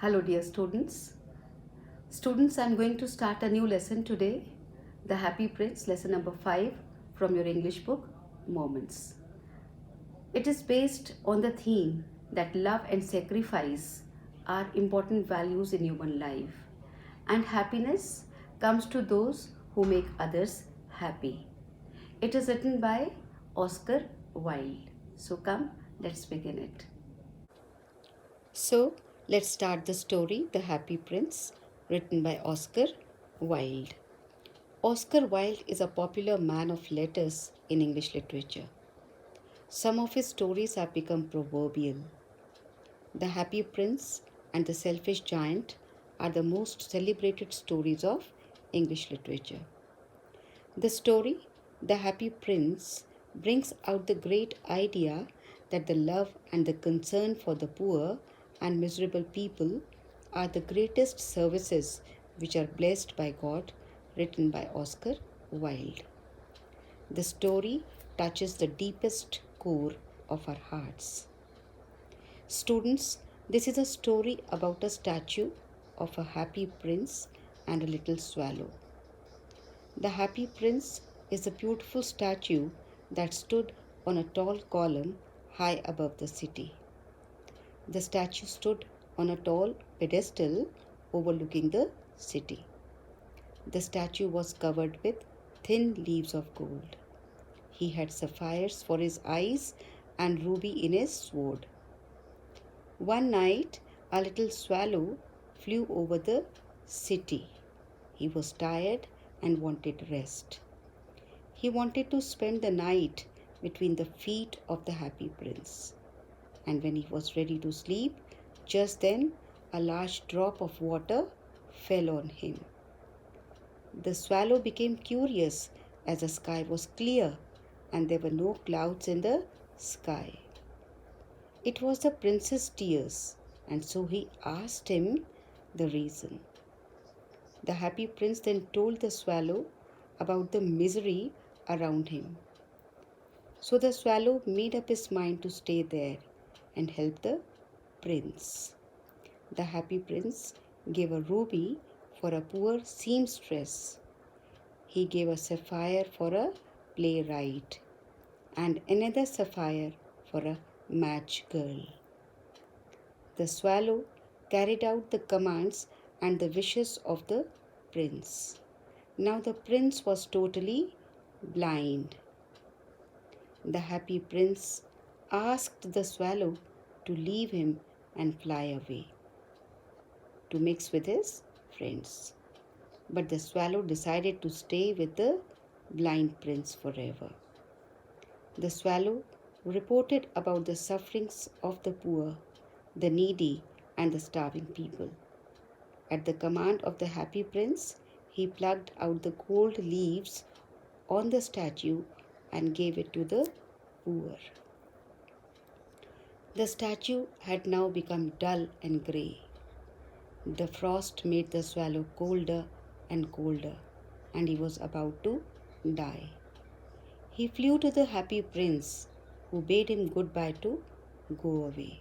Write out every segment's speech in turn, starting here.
Hello, dear students. Students, I'm going to start a new lesson today. The Happy Prince, lesson number 5 from your English book, Moments. It is based on the theme that love and sacrifice are important values in human life, and happiness comes to those who make others happy. It is written by Oscar Wilde. So, come, let's begin it. So, let's start the story The Happy Prince, written by Oscar Wilde. Oscar Wilde is a popular man of letters in English literature. Some of his stories have become proverbial. The Happy Prince and the Selfish Giant are the most celebrated stories of English literature. The story, The Happy Prince, brings out the great idea that the love and the concern for the poor and miserable people are the greatest services which are blessed by God, written by Oscar Wilde. The story touches the deepest core of our hearts. Students, this is a story about a statue of a happy prince and a little swallow. The Happy Prince is a beautiful statue that stood on a tall column high above the city. The statue stood on a tall pedestal overlooking the city. The statue was covered with thin leaves of gold. He had sapphires for his eyes and ruby in his sword. One night, a little swallow flew over the city. He was tired and wanted rest. He wanted to spend the night between the feet of the Happy Prince. And when he was ready to sleep, just then a large drop of water fell on him. The swallow became curious as the sky was clear and there were no clouds in the sky. It was the prince's tears, and so he asked him the reason. The Happy Prince then told the swallow about the misery around him. So the swallow made up his mind to stay there and help the prince. The Happy Prince gave a ruby for a poor seamstress. He gave a sapphire for a playwright and another sapphire for a match girl. The swallow carried out the commands and the wishes of the prince. Now the prince was totally blind. The Happy Prince asked the swallow to leave him and fly away to mix with his friends. But the swallow decided to stay with the blind prince forever. The swallow reported about the sufferings of the poor, the needy, and the starving people. At the command of the Happy Prince, he plucked out the gold leaves on the statue and gave it to the poor. The statue had now become dull and grey. The frost made the swallow colder and colder, and he was about to die. He flew to the Happy Prince, who bade him goodbye to go away.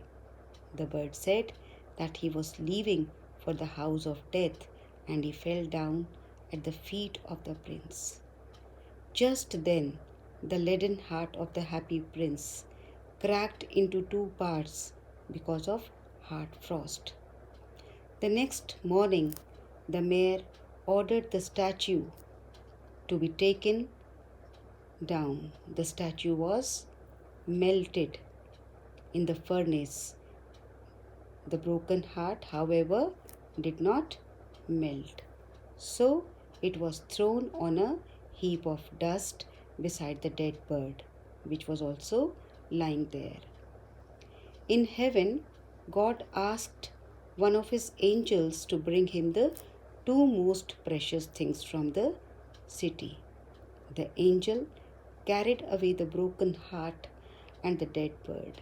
The bird said that he was leaving for the house of death, and he fell down at the feet of the prince. Just then, the leaden heart of the Happy Prince cracked into two parts because of hard frost. The next morning, the mayor ordered the statue to be taken down. The statue was melted in the furnace. The broken heart, however, did not melt. So it was thrown on a heap of dust beside the dead bird, which was also lying there. In heaven, God asked one of his angels to bring him the two most precious things from the city. The angel carried away the broken heart and the dead bird.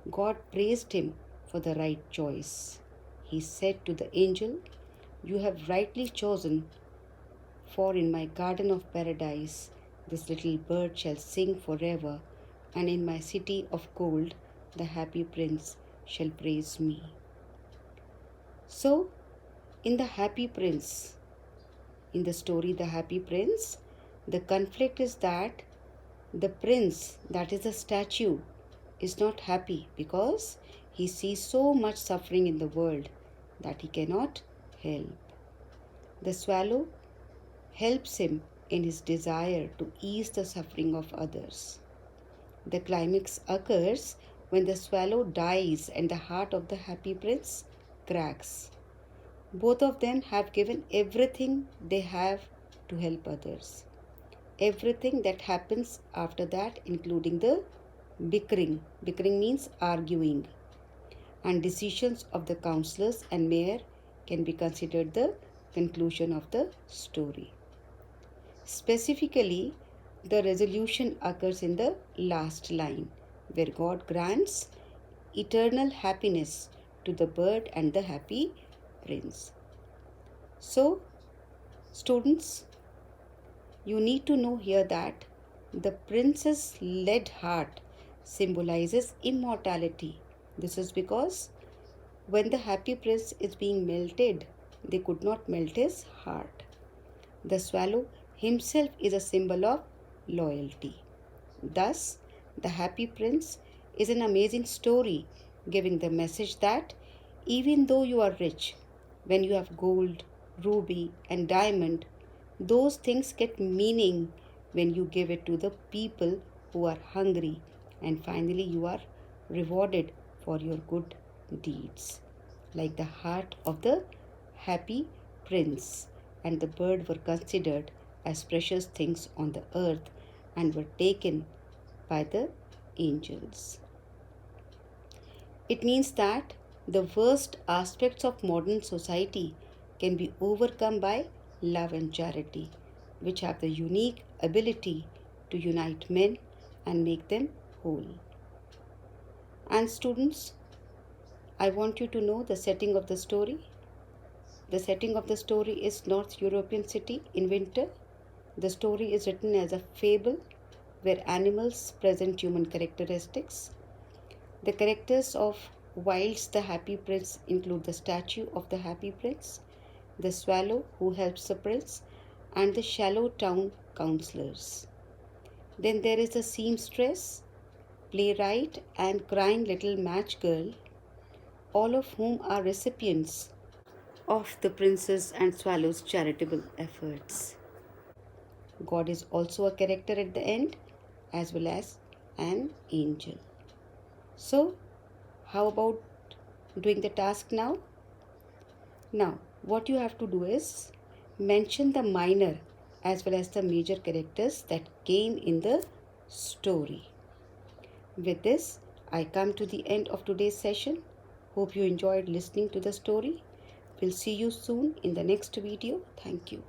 God praised him for the right choice. He said to the angel, "You have rightly chosen, for in my garden of paradise this little bird shall sing forever, and in my city of gold the Happy Prince shall praise me." So, in the Happy Prince, in the story The Happy Prince, the conflict is that the prince, that is the statue, is not happy because he sees so much suffering in the world that he cannot help. The swallow helps him in his desire to ease the suffering of others. The climax occurs when the swallow dies and the heart of the happy prince cracks. Both of them have given everything they have to help others. Everything that happens after that, including the bickering. Bickering means arguing. And decisions of the counselors and mayor can be considered the conclusion of the story. Specifically, the resolution occurs in the last line, where God grants eternal happiness to the bird and the happy prince. So, students, you need to know here that the prince's lead heart symbolizes immortality. This is because when the happy prince is being melted, they could not melt his heart. The swallow himself is a symbol of loyalty. Thus, the happy prince is an amazing story giving the message that even though you are rich, when you have gold, ruby, and diamond, those things get meaning when you give it to the people who are hungry, and finally, you are rewarded for your good deeds. Like the heart of the happy prince and the bird were considered as precious things on the earth and were taken by the angels. It means that the worst aspects of modern society can be overcome by love and charity, which have the unique ability to unite men and make them whole. And students, I want you to know the setting of the story. The setting of the story is North European city in winter. The story is written as a fable where animals present human characteristics. The characters of Wilde's The Happy Prince include the statue of the Happy Prince, the swallow who helps the prince, and the shallow town councillors. Then there is the seamstress, playwright, and crying little match girl, all of whom are recipients of the prince's and swallow's charitable efforts. God is also a character at the end as well as an angel. So, how about doing the task now? Now, what you have to do is mention the minor as well as the major characters that came in the story. With this, I come to the end of today's session. Hope you enjoyed listening to the story. We'll see you soon in the next video. Thank you.